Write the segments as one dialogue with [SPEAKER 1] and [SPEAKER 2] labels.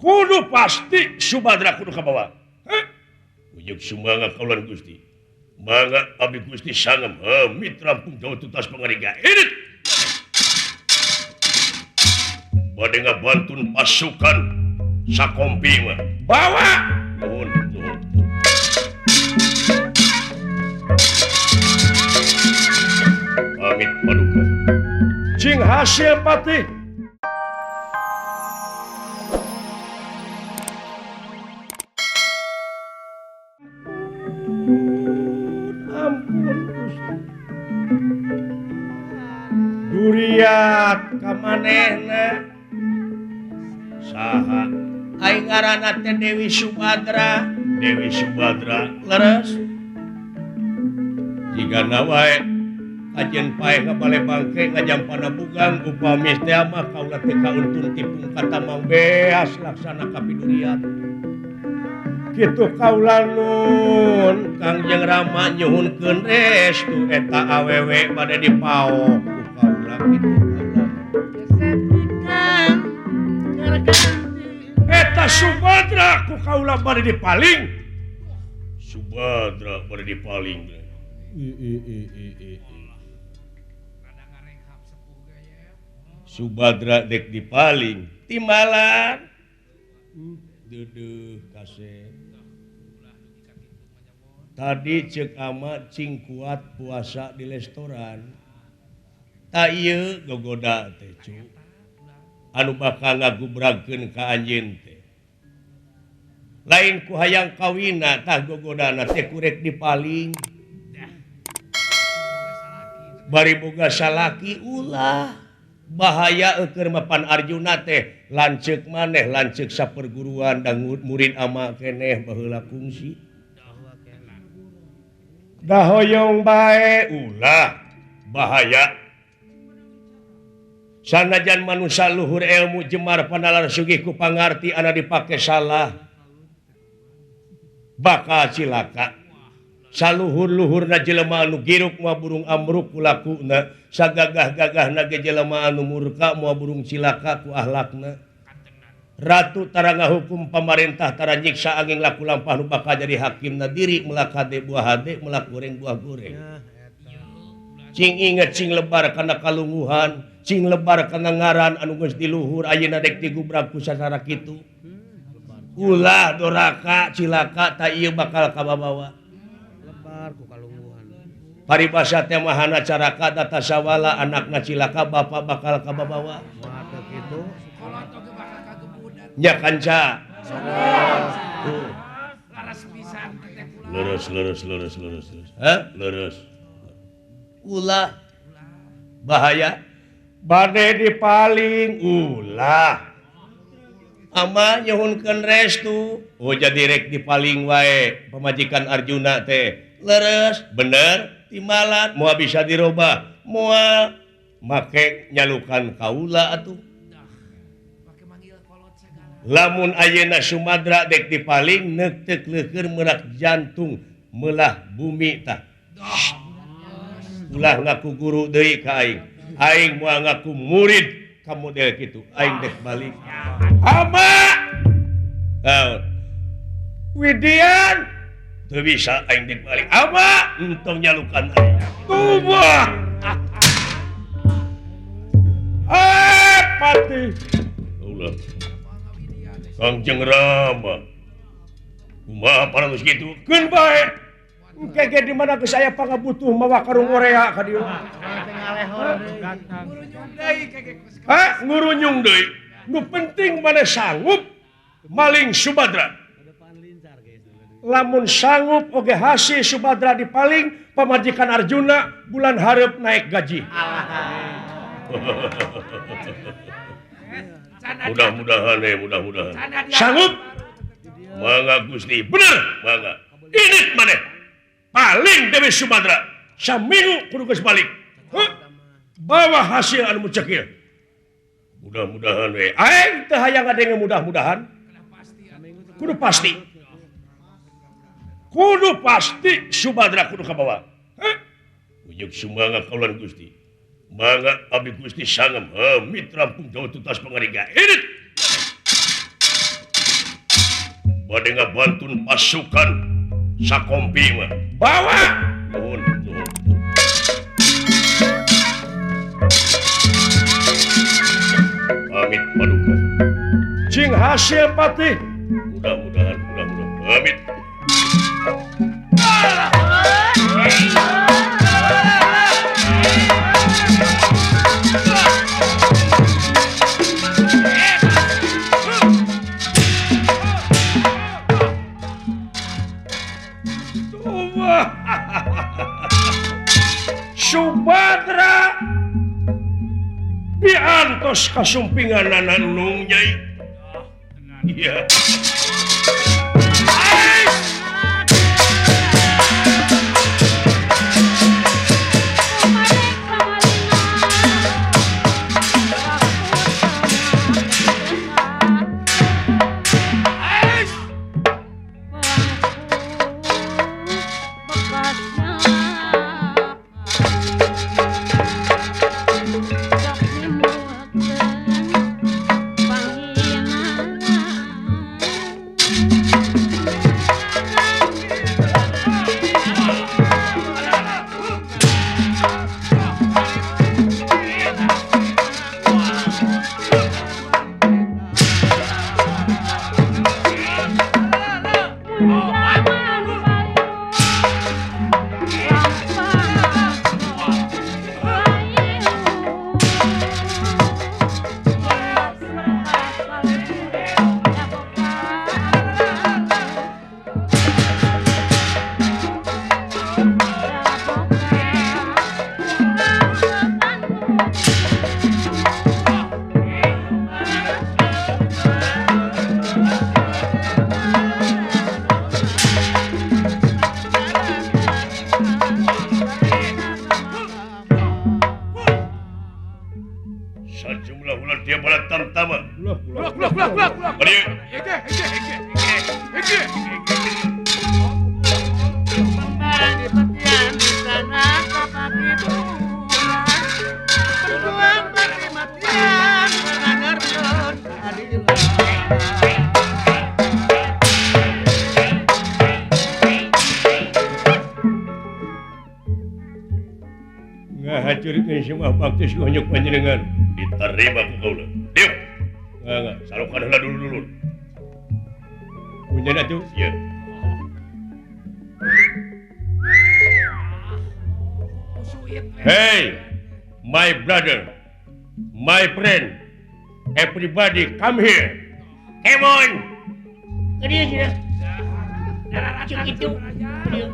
[SPEAKER 1] kudu pasti Subadra kudu ka bawah. Ujug sumangga kaulan Gusti. Mangga abdi Gusti sangem hamid rampung jauh tutas pangariga. Edit. Bade ngabantun pasukan sakompi mah. Bawa. Nuhun. Pamit paduka. Cing hasil patih. Duriat kamanehna saha aing ngaranna teh Dewi Subadra leres jigana wae kajen pae ngabale bangke ngajampana bugang upami teh mah kaula teh kauntun tipung katamang beas laksana kapiduriat kitu kaula nun Kangjeng Rama nyuhunkeun restu eta awewe bade dipaok eta Subadra ku kaula bade dipaling Subadra bade dipaling Subadra dek dipaling timbalan duduh kasih tadi cek amat cing kuat puasa di restoran tak iya gogoda teh cu anu bakal ngagubrakeun ka anjeun teh lain ku hayang kawina tah gogodana teh kurek dipaling bari boga salaki ulah bahaya eukeur mapan Arjuna teh lanceuk maneh lanceuk saperguruan dan murid ama keneh baheula kungsi dah hoyong bae ulah bahaya sanajan manusia luhur ilmu jemar panalar sugih ku pangarti ana dipake salah bakal cilaka saluhur-luhurna jelema anu giruk moal burung amruk ku lakuna sagagah-gagahna ge jelema anu murka moal burung cilaka ku ahlakna ratu tara ngahukum pamarentah tara nyiksa angin laku lampah nu bakal jadi hakimna diri melak hade buah hade melak goreng buah goreng cing inget cing lebar kana kalunguhan cing lebar kana ngaran anu geus diluhur ayeuna dek digubrak ku sasara kitu ulah doraka cilaka ta ieu bakal kababawa lebar ku kalunguhan paribasa teh mahana caraka data sawala anakna cilaka bapa bakal kababawa moal kitu nya kanca lurus lurus ulah bahaya bade dipaling ulah ama nyuhunkeun restu jadi rek dipaling wae pamajikan Arjuna teh leres bener timbalan moal bisa dirobah moal make nyalukan kaula atuh lamun ayeuna Sumadra dek dipaling neuk teu leukeur merak jantung melah bumi tah ulah ngaku guru deui ka aing moal ngaku murid ka model kitu aing dek balik ama Widian teu bisa aing dek balik ama entong nyalukan aing tubuh pati ulah Kangjeng Rama kumaha paratos kitu keun bae engke di mana ke saya pangabutuh mawa karung orea ka dieu ngurunyung deui nu penting mana sanggup maling Subadra lamun sanggup oge hasil Subadra dipaling pamajikan Arjuna bulan hareup naik gaji mudah-mudahan sanggup mangga Gusti bener mangga ini maneh paling Dewi Subadra saminggu kudu geus balik bawa hasil anu mucek ieu mudah-mudahan we aing teu hayang ngadenge mudah-mudahan kudu pasti Subadra kudu kabawa ujug sumangga kaulan Gusti mangga abdi Gusti sangem hamid rampung jauh tutas pangariga edit bade ngabantun pasukan sakompi mah. Bawa. Nuhun. Pamit paduka. Cing hasil patih. Mudah-mudahan. Pamit. Subadra diantos kasumpingan nung nyai. Iya. Sajumlah ular dia balat tamtama. Ngahacurikeun semua bakti nyuk panjenengan diterima ku kaula. Dieu. Enggak, salukan heula dulu. Punten atuh? Iya. Hey, my brother, my friend, everybody come here. Come on. Kedieu cenah. Cuk itu. Kedieu.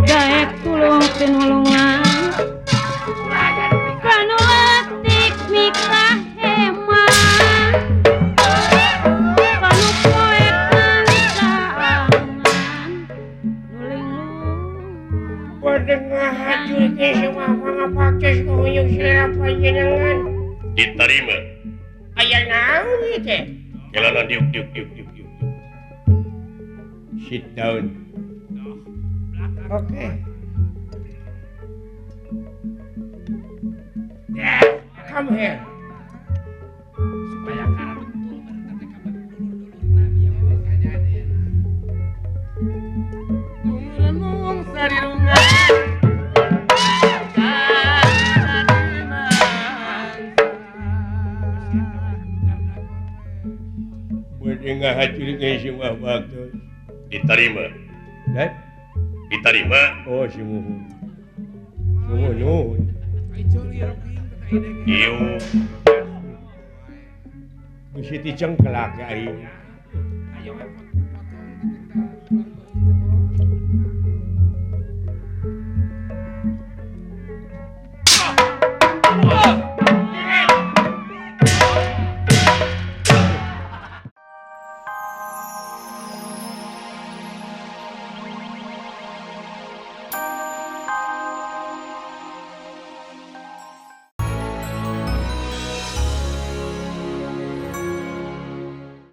[SPEAKER 2] Daek tulung pinulungan kanu letik mikah heman kanu poek kancangan nuling
[SPEAKER 3] pada ngahajurkeun semua pangapaces kuyuk sira panjenengan.
[SPEAKER 1] Diterima.
[SPEAKER 3] Aya naon ieu teh?
[SPEAKER 1] Kelana diuk. Sit down.
[SPEAKER 3] Oke. Come here.
[SPEAKER 4] Supaya karena betul baru nanti kabar dulur-dulur nabi yang Nung sari rungan
[SPEAKER 1] Bade ngahacurikeun semua bakti. Diterima. Dan diterima. Oh, si muhun. Nuhun. Ieu geus ti cengkelak aing.
[SPEAKER 4] ayo